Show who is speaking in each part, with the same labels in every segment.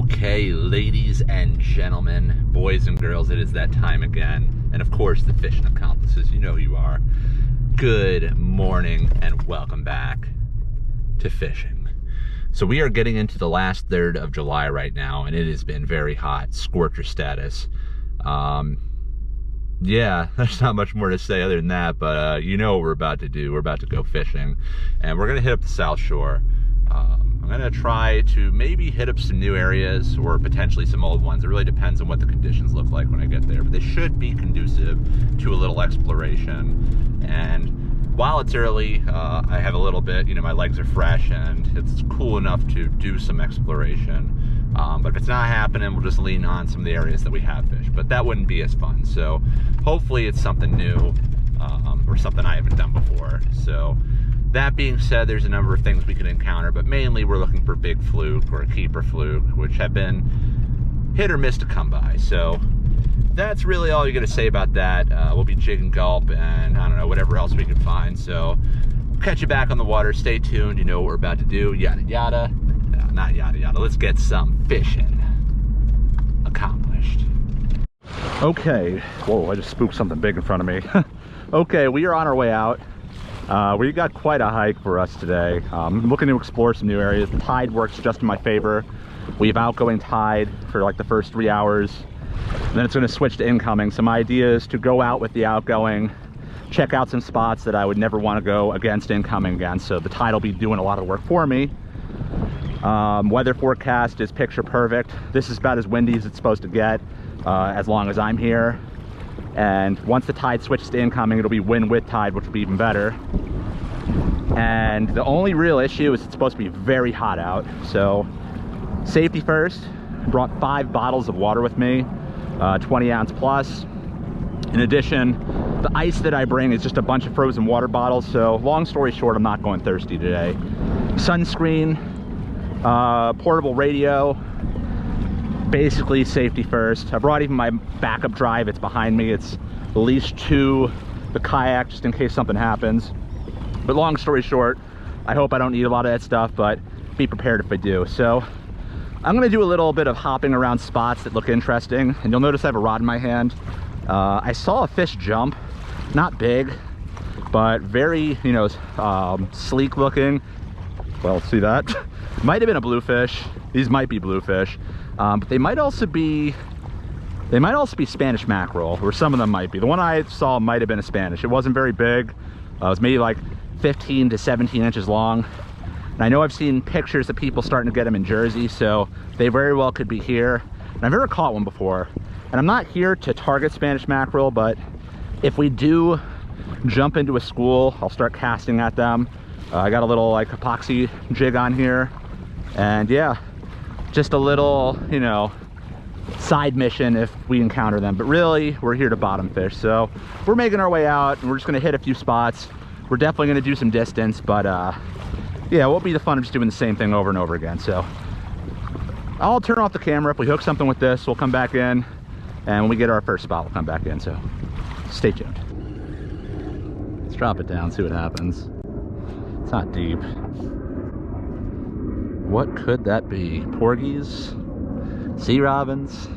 Speaker 1: Okay, ladies and gentlemen, boys and girls, it is that time again. And of course, the fishing accomplices, you know who you are. Good morning and welcome back to fishing. So we are getting into the last third of July right now, and it has been very hot, scorcher status. Yeah, there's not much more to say other than that, but you know what we're about to do. We're about to go fishing, and we're gonna hit up the South Shore. I'm gonna try to maybe hit up some new areas or potentially some old ones. It really depends on what the conditions look like when I get there, but they should be conducive to a little exploration. And while it's early, I have a little bit, you know, my legs are fresh and it's cool enough to do some exploration. But if it's not happening, we'll just lean on some of the areas that we have fished, but that wouldn't be as fun. So hopefully it's something new or something I haven't done before. So that being said, there's a number of things we could encounter, but mainly we're looking for big fluke or a keeper fluke, which have been hit or miss to come by. So that's really all you're gonna say about that. We'll be jig and gulp and I don't know, whatever else we can find. So catch you back on the water. Stay tuned. You know what we're about to do. Yada yada. No, not yada yada. Let's get some fishing accomplished. Okay. Whoa, I just spooked something big in front of me. Okay, we are on our way out. We got quite a hike for us today. I'm looking to explore some new areas. The tide works just in my favor. We have outgoing tide for like the first 3 hours, and then it's going to switch to incoming. So my idea is to go out with the outgoing, check out some spots that I would never want to go against incoming again. So the tide will be doing a lot of the work for me. Weather forecast is picture perfect. This is about as windy as it's supposed to get as long as I'm here. And once the tide switches to incoming, it'll be wind with tide, which will be even better. And the only real issue is it's supposed to be very hot out. So safety first. I brought 5 bottles of water with me, 20 ounce plus. In addition, the ice that I bring is just a bunch of frozen water bottles. So long story short, I'm not going thirsty today. Sunscreen, portable radio, basically safety first. I brought even my backup drive. It's behind me. It's at least to the kayak just in case something happens. But long story short, I hope I don't need a lot of that stuff, but be prepared if I do. So I'm gonna do a little bit of hopping around spots that look interesting, and you'll notice I have a rod in my hand. I saw a fish jump, not big, but very, you know, sleek looking. Well, see that? Might have been a bluefish. These might be bluefish. But they might also be Spanish mackerel, or some of them might be. The one I saw might have been a Spanish. It wasn't very big. It was maybe like 15 to 17 inches long. And I know I've seen pictures of people starting to get them in Jersey, so they very well could be here. And I've never caught one before. And I'm not here to target Spanish mackerel, but if we do jump into a school, I'll start casting at them. I got a little like epoxy jig on here. And yeah, just a little, you know, side mission if we encounter them, but really we're here to bottom fish. So we're making our way out and we're just going to hit a few spots. We're definitely going to do some distance, but yeah, it won't be the fun of just doing the same thing over and over again. So I'll turn off the camera. If we hook something with this, we'll come back in, and when we get our first spot, we'll come back in. So stay tuned. Let's drop it down, see what happens. It's not deep. What could that be? Porgies? Sea robins?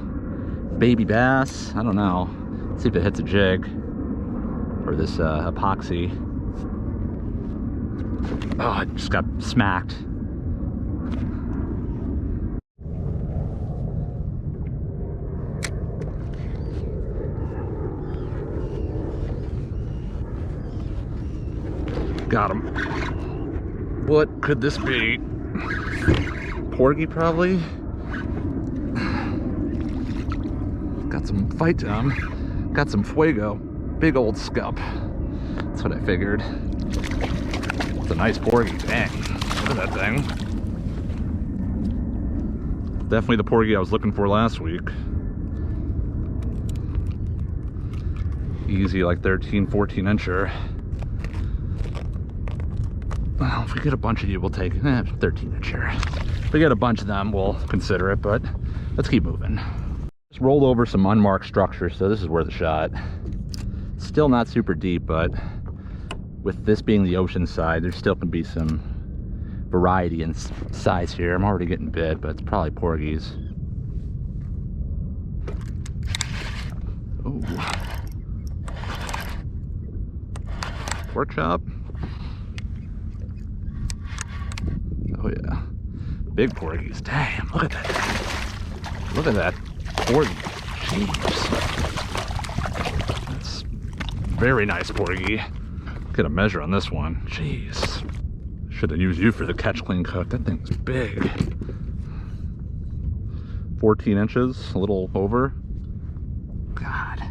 Speaker 1: Baby bass? I don't know. Let's see if it hits a jig. Or this epoxy. Oh, it just got smacked. Got him. What could this be? Porgy, probably. Got some fight to him. Got some fuego. Big old scup. That's what I figured. It's a nice porgy. Dang. Look at that thing. Definitely the porgy I was looking for last week. Easy, like 13, 14 incher. Well, if we get a bunch of you, we'll take 13 incher. If we get a bunch of them, we'll consider it, but let's keep moving. Just rolled over some unmarked structure, so this is worth a shot. Still not super deep, but with this being the ocean side, there still can be some variety in size here. I'm already getting bit, but it's probably porgies. Oh. Pork chop. Oh yeah. Big porgies. Damn, look at that thing. Look at that porgy. Jeez. That's very nice porgy. Get a measure on this one. Jeez. Should have used you for the catch, clean, cook. That thing's big. 14 inches, a little over. God.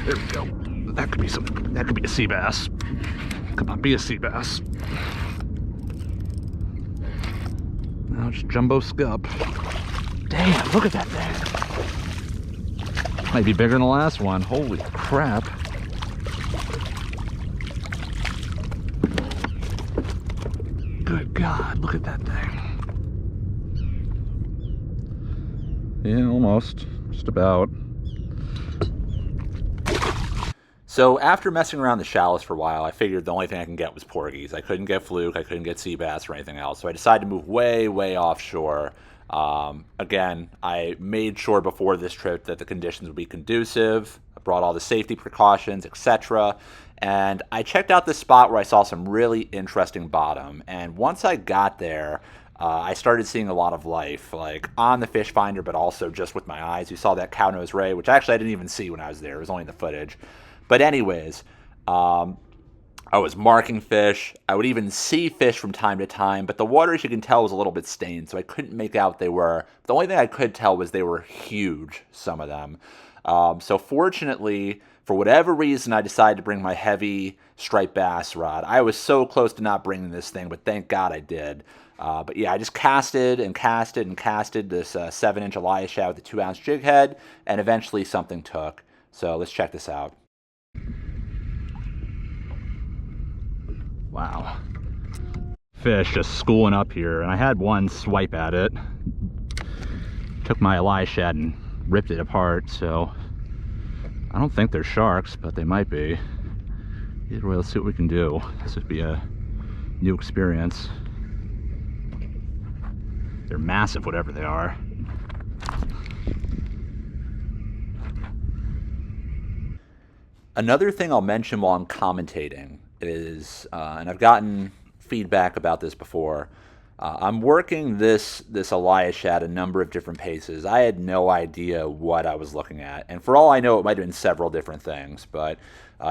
Speaker 1: There we go. That could be a sea bass. Come on, be a sea bass. Now it's jumbo scup. Damn, look at that thing. Might be bigger than the last one. Holy crap. Good God, look at that thing. Yeah, almost. Just about. So after messing around the shallows for a while, I figured the only thing I can get was porgies. I couldn't get fluke, I couldn't get sea bass or anything else. So I decided to move way, way offshore. Again, I made sure before this trip that the conditions would be conducive. I brought all the safety precautions, etc. And I checked out this spot where I saw some really interesting bottom. And once I got there, I started seeing a lot of life, like on the fish finder, but also just with my eyes. You saw that cow-nosed ray, which actually I didn't even see when I was there. It was only in the footage. But anyways, I was marking fish. I would even see fish from time to time, but the water, as you can tell, was a little bit stained, so I couldn't make out what they were. The only thing I could tell was they were huge, some of them. So fortunately, for whatever reason, I decided to bring my heavy striped bass rod. I was so close to not bringing this thing, but thank God I did. But yeah, I just casted and casted and casted this 7-inch Elias shad with a 2-ounce jig head, and eventually something took. So let's check this out. Wow. Fish just schooling up here, and I had one swipe at it. Took my Elias shad and ripped it apart, so I don't think they're sharks, but they might be. Either way, let's see what we can do. This would be a new experience. They're massive, whatever they are. Another thing I'll mention while I'm commentating is, and I've gotten feedback about this before, I'm working this Elias shad a number of different paces. I had no idea what I was looking at, and for all I know, it might have been several different things, but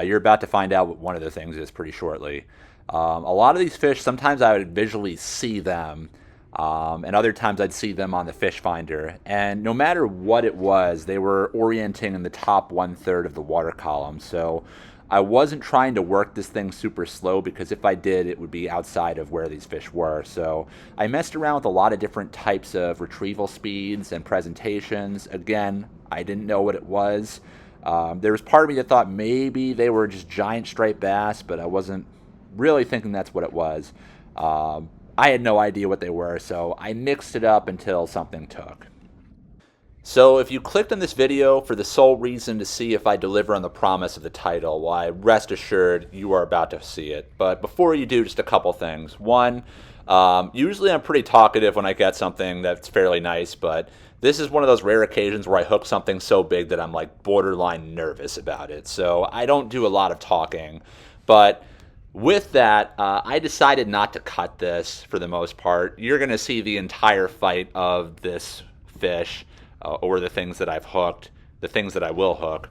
Speaker 1: you're about to find out what one of the things is pretty shortly. A lot of these fish, sometimes I would visually see them, and other times I'd see them on the fish finder, and no matter what it was, they were orienting in the top 1/3 of the water column, so I wasn't trying to work this thing super slow, because if I did, it would be outside of where these fish were. So I messed around with a lot of different types of retrieval speeds and presentations. Again, I didn't know what it was. There was part of me that thought maybe they were just giant striped bass, but I wasn't really thinking that's what it was. I had no idea what they were, so I mixed it up until something took. So if you clicked on this video for the sole reason to see if I deliver on the promise of the title, why, rest assured you are about to see it. But before you do, just a couple things. One, usually I'm pretty talkative when I get something that's fairly nice, but this is one of those rare occasions where I hook something so big that I'm like borderline nervous about it. So I don't do a lot of talking. But with that, I decided not to cut this for the most part. You're going to see the entire fight of this fish. Or the things that I've hooked, the things that I will hook.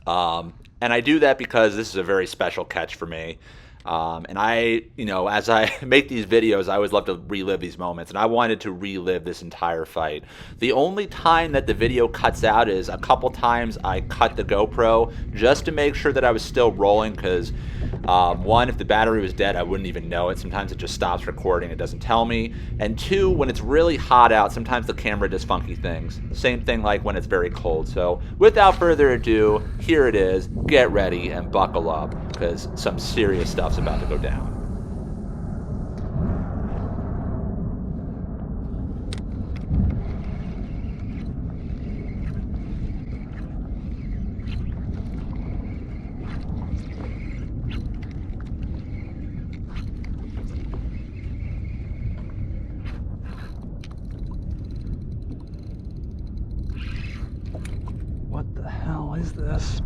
Speaker 1: And I do that because this is a very special catch for me. And I, as I make these videos, I always love to relive these moments. And I wanted to relive this entire fight. The only time that the video cuts out is a couple times I cut the GoPro just to make sure that I was still rolling, because one, if the battery was dead, I wouldn't even know it. Sometimes it just stops recording, it doesn't tell me. And two, when it's really hot out, sometimes the camera does funky things. Same thing like when it's very cold. So without further ado, here it is. Get ready and buckle up, because some serious stuff's about to go down.
Speaker 2: is this?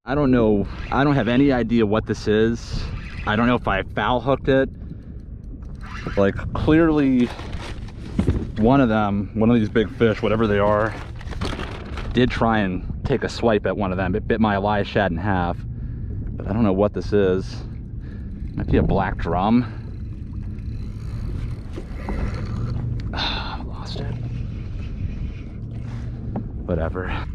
Speaker 2: I don't know. I don't have any idea what this is. I don't know if I foul hooked it. Like, clearly one of these big fish, whatever they are, did try and take a swipe at one of them. It bit my Elias shad in half. But I don't know what this is. Might be a black drum. Lost it. Whatever.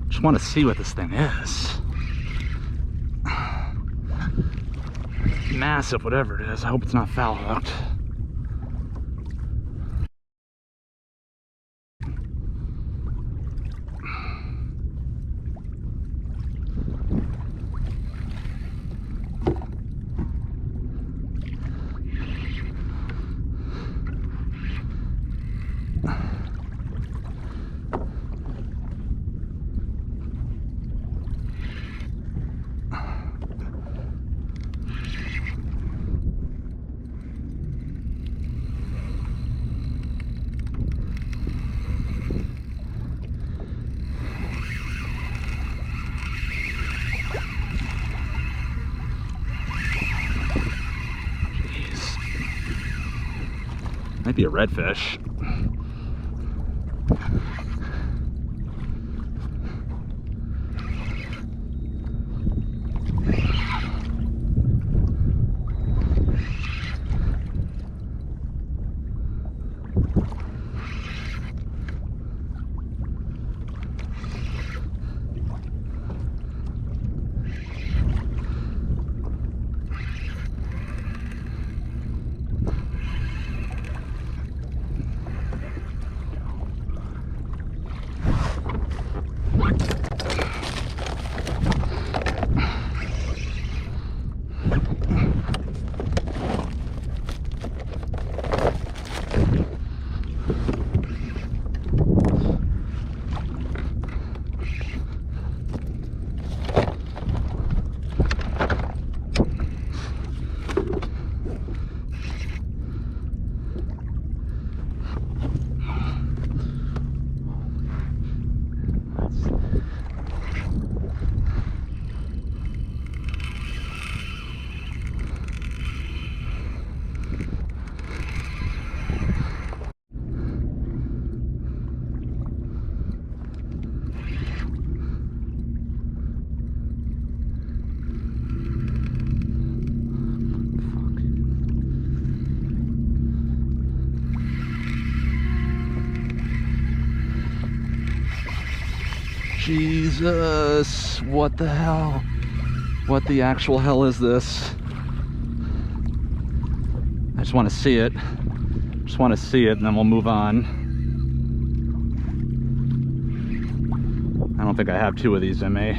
Speaker 2: Just want to see what this thing is. Massive, whatever it is. I hope it's not foul hooked. Might be a redfish. Jesus, what the hell? What the actual hell is this? I just want to see it. Just want to see it and then we'll move on. I don't think I have two of these in me.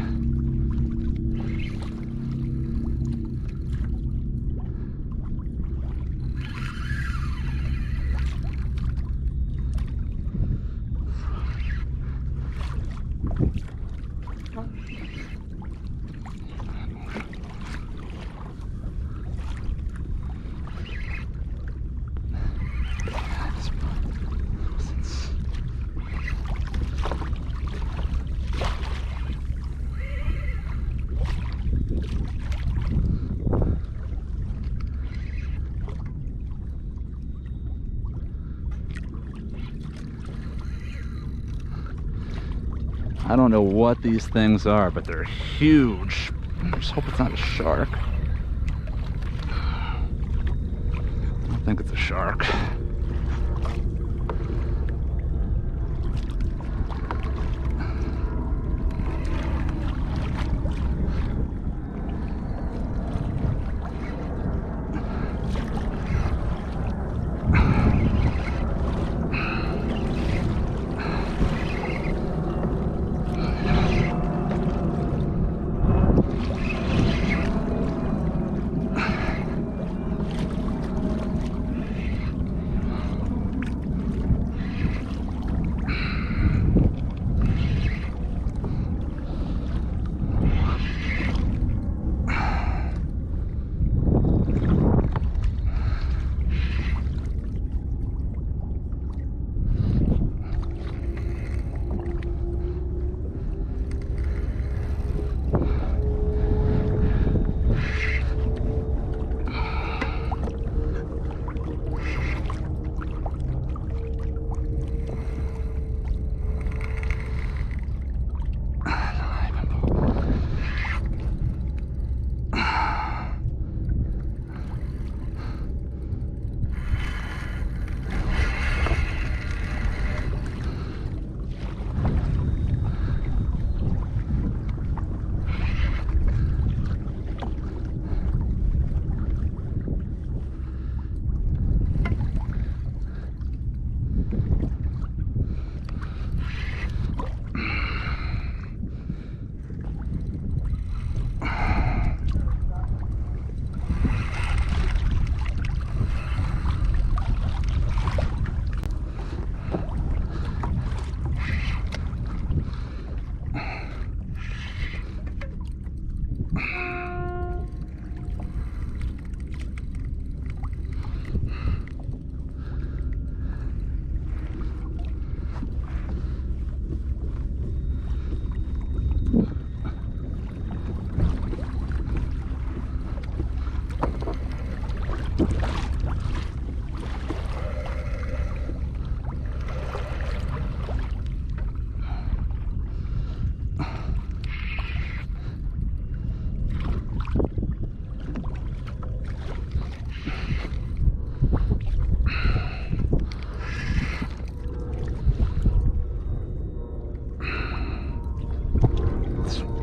Speaker 2: I don't know what these things are, but they're huge. I just hope it's not a shark. I don't think it's a shark.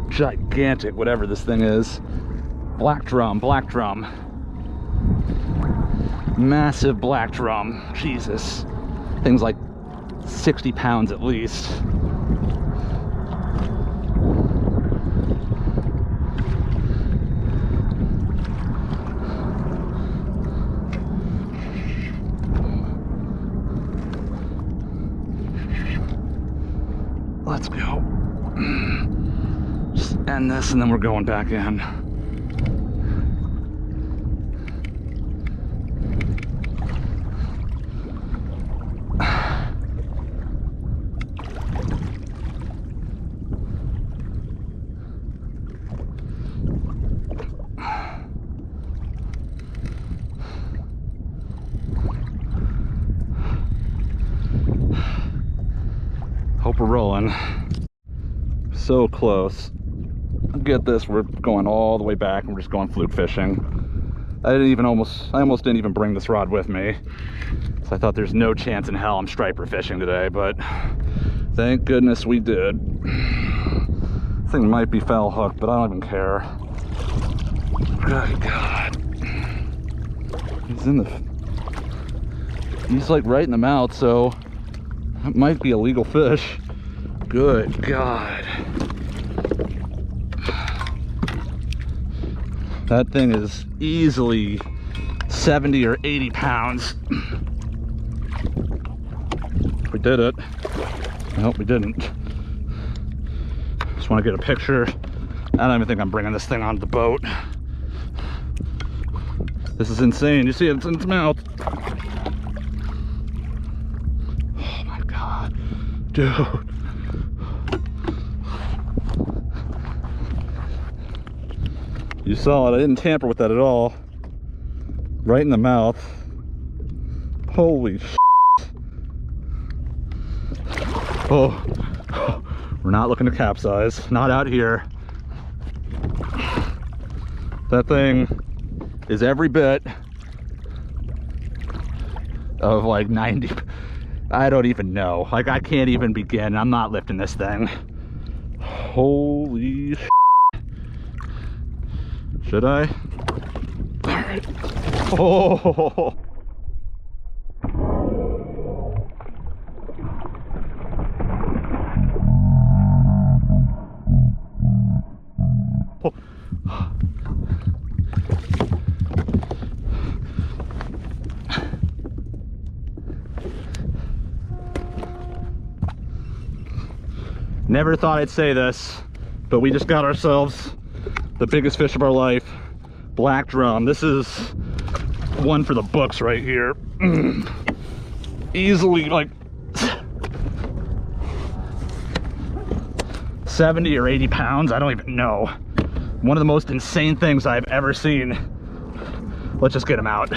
Speaker 2: Gigantic, whatever this thing is. Black drum, black drum. Massive black drum. Jesus. Thing's like 60 pounds at least. Let's go. Just end this and then we're going back in. Hope we're rolling. So close. Get this, we're going all the way back and we're just going fluke fishing. I almost didn't even bring this rod with me. So I thought there's no chance in hell I'm striper fishing today, but thank goodness we did. This thing might be foul hooked, but I don't even care. Good God. He's like right in the mouth, so it might be a legal fish. Good God. That thing is easily 70 or 80 pounds. We did it. Nope, we didn't. Just want to get a picture. I don't even think I'm bringing this thing onto the boat. This is insane. You see it? It's in its mouth. Oh my God, dude. You saw it. I didn't tamper with that at all. Right in the mouth. Holy shit. Oh, we're not looking to capsize. Not out here. That thing is every bit of like 90. I don't even know. Like, I can't even begin. I'm not lifting this thing. Holy shit. Should I? All right. Oh. Never thought I'd say this, but we just got ourselves the biggest fish of our life, black drum. This is one for the books right here. Easily like 70 or 80 pounds. I don't even know. One of the most insane things I've ever seen. Let's just get him out.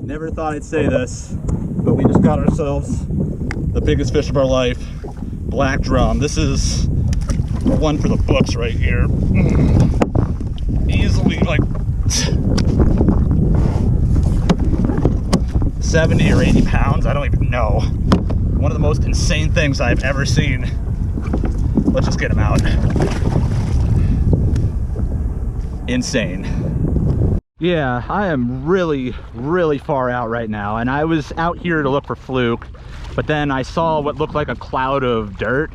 Speaker 2: Never thought I'd say this, but we just got ourselves the biggest fish of our life, black drum. This is one for the books right here. Easily like 70 or 80 pounds. I don't even know. One of the most insane things I've ever seen. Let's just get him out. Insane. Yeah, I am really, really far out right now, and I was out here to look for fluke, but then I saw what looked like a cloud of dirt,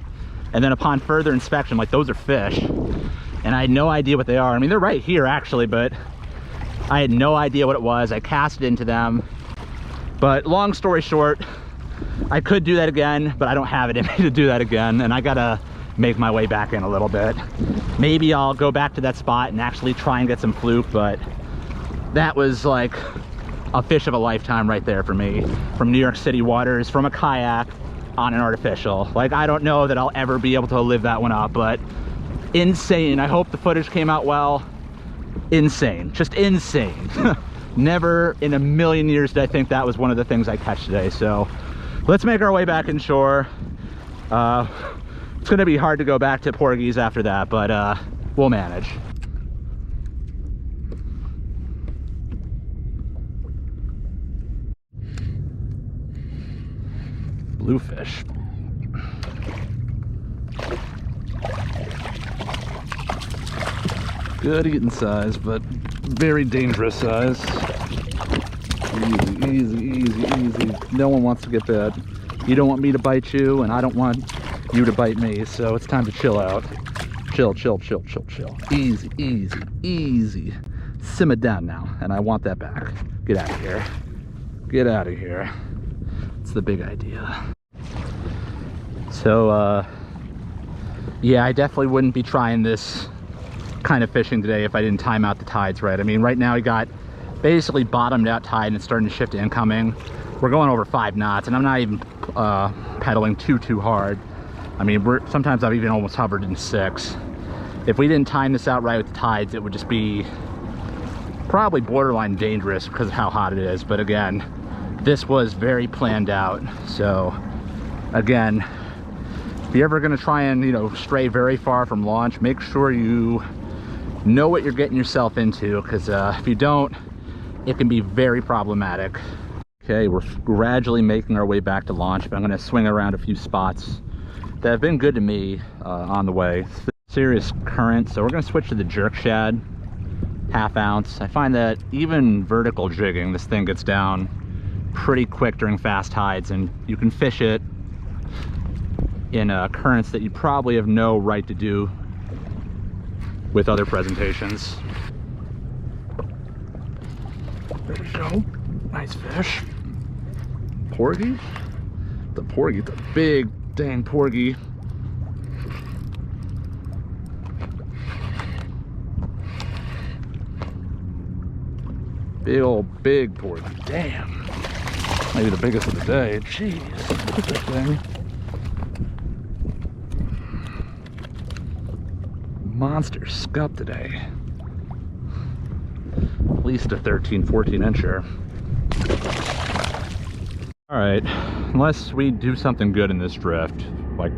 Speaker 2: and then upon further inspection, like, those are fish, and I had no idea what they are. I mean, they're right here actually, but I had no idea what it was. I cast it into them, but long story short, I could do that again, but I don't have it in me to do that again, and I gotta make my way back in a little bit. Maybe I'll go back to that spot and actually try and get some fluke, but that was like a fish of a lifetime right there for me. From New York City waters, from a kayak on an artificial. Like, I don't know that I'll ever be able to live that one up, but insane. I hope the footage came out well. Insane, just insane. Never in a million years did I think that was one of the things I catch today. So let's make our way back inshore. It's gonna be hard to go back to porgies after that, but we'll manage. Bluefish. Good eating size, but very dangerous size. Easy, easy, easy, easy. No one wants to get bit. You don't want me to bite you, and I don't want you to bite me, so it's time to chill out. Chill, chill, chill, chill, chill. Easy, easy, easy. Simmer down now, and I want that back. Get out of here. Get out of here. It's the big idea. So, yeah, I definitely wouldn't be trying this kind of fishing today if I didn't time out the tides right. I mean, right now we got basically bottomed out tide and it's starting to shift to incoming. We're going over 5 knots, and I'm not even pedaling too hard. I mean, sometimes I've even almost hovered in 6. If we didn't time this out right with the tides, it would just be probably borderline dangerous because of how hot it is. But again, this was very planned out. So again, if you're ever going to try and, you know, stray very far from launch, make sure you know what you're getting yourself into, because if you don't, it can be very problematic. Okay, we're gradually making our way back to launch, but I'm going to swing around a few spots that have been good to me on the way. Serious current, so we're gonna switch to the jerk shad, 1/2 ounce. I find that even vertical jigging, this thing gets down pretty quick during fast tides, and you can fish it in currents that you probably have no right to do with other presentations. There we go. Nice fish. Porgy? The porgy, the big dang porgy. Big old big porgy. Damn. Maybe the biggest of the day. Jeez. Look at this thing. Monster scup today. At least a 13, 14 incher. All right, unless we do something good in this drift, like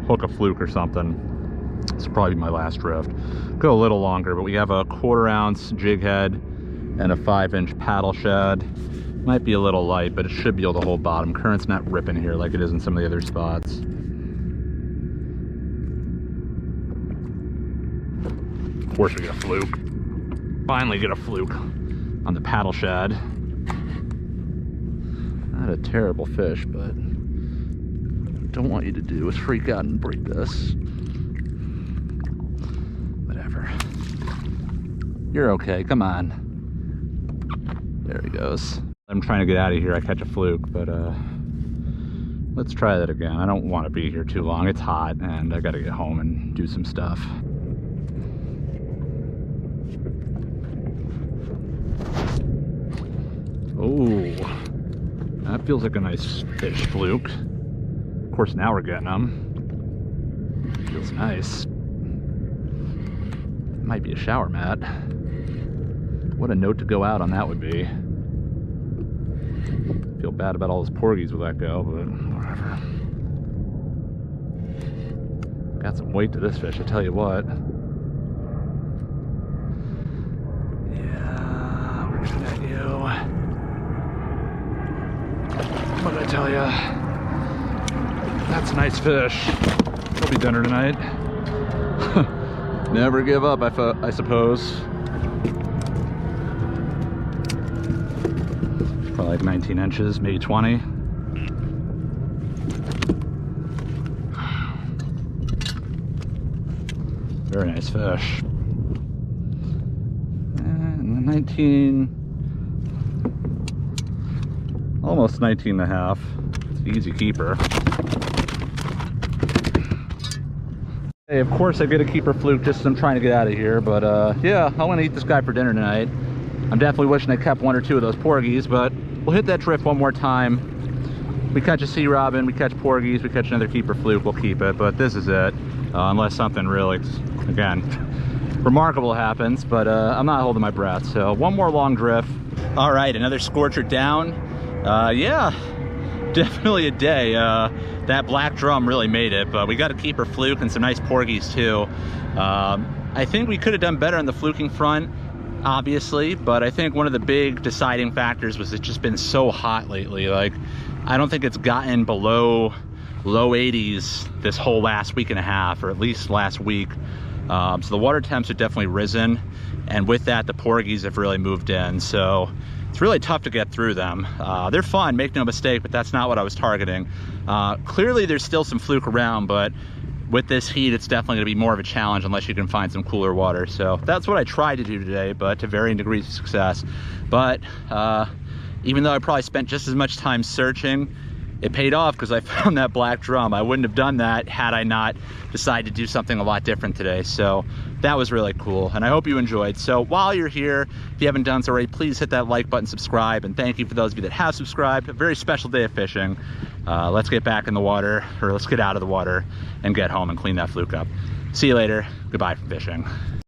Speaker 2: hook a fluke or something, this will probably be my last drift. Go a little longer, but we have a 1/4 ounce jig head and a 5-inch paddle shad. Might be a little light, but it should be able to hold bottom. Current's not ripping here like it is in some of the other spots. Of course we get a fluke. Finally get a fluke on the paddle shad. Not a terrible fish, but what I don't want you to do is freak out and break this. Whatever. You're okay, come on. There he goes. I'm trying to get out of here, I catch a fluke, but let's try that again. I don't want to be here too long, it's hot, and I gotta get home and do some stuff. Oh, that feels like a nice fish fluke. Of course, now we're getting them. Feels nice. Might be a shower mat. What a note to go out on that would be. Feel bad about all those porgies we let go, but whatever. Got some weight to this fish, I tell you what. Yeah, we're looking at you. What did I tell you? That's a nice fish. It'll be dinner tonight. Never give up, I suppose. Probably like 19 inches, maybe 20. Very nice fish. And 19, almost 19 and a half. It's an easy keeper. Hey, of course I get a keeper fluke just as I'm trying to get out of here, but yeah, I'm gonna eat this guy for dinner tonight. I'm definitely wishing I kept 1 or 2 of those porgies, but we'll hit that drift one more time. We catch a sea robin, we catch porgies, we catch another keeper fluke, we'll keep it, but this is it. Unless something really, again, remarkable happens, but I'm not holding my breath. So one more long drift. All right, another scorcher down. Yeah, definitely a day. That black drum really made it, but we got a keeper fluke and some nice porgies too. I think we could have done better on the fluking front, obviously, but I think one of the big deciding factors was it's just been so hot lately. Like, I don't think it's gotten below low 80s this whole last week and a half, or at least last week. So the water temps have definitely risen, and with that the porgies have really moved in, so it's really tough to get through them. They're fun, make no mistake, but that's not what I was targeting. Clearly there's still some fluke around, but with this heat it's definitely going to be more of a challenge unless you can find some cooler water. So that's what I tried to do today, but to varying degrees of success. But even though I probably spent just as much time searching, it paid off because I found that black drum. I wouldn't have done that had I not decided to do something a lot different today. So that was really cool, and I hope you enjoyed. So while you're here, if you haven't done so already, please hit that like button, subscribe, and thank you for those of you that have subscribed. A very special day of fishing. Let's get back in the water, or let's get out of the water and get home and clean that fluke up. See you later. Goodbye from fishing.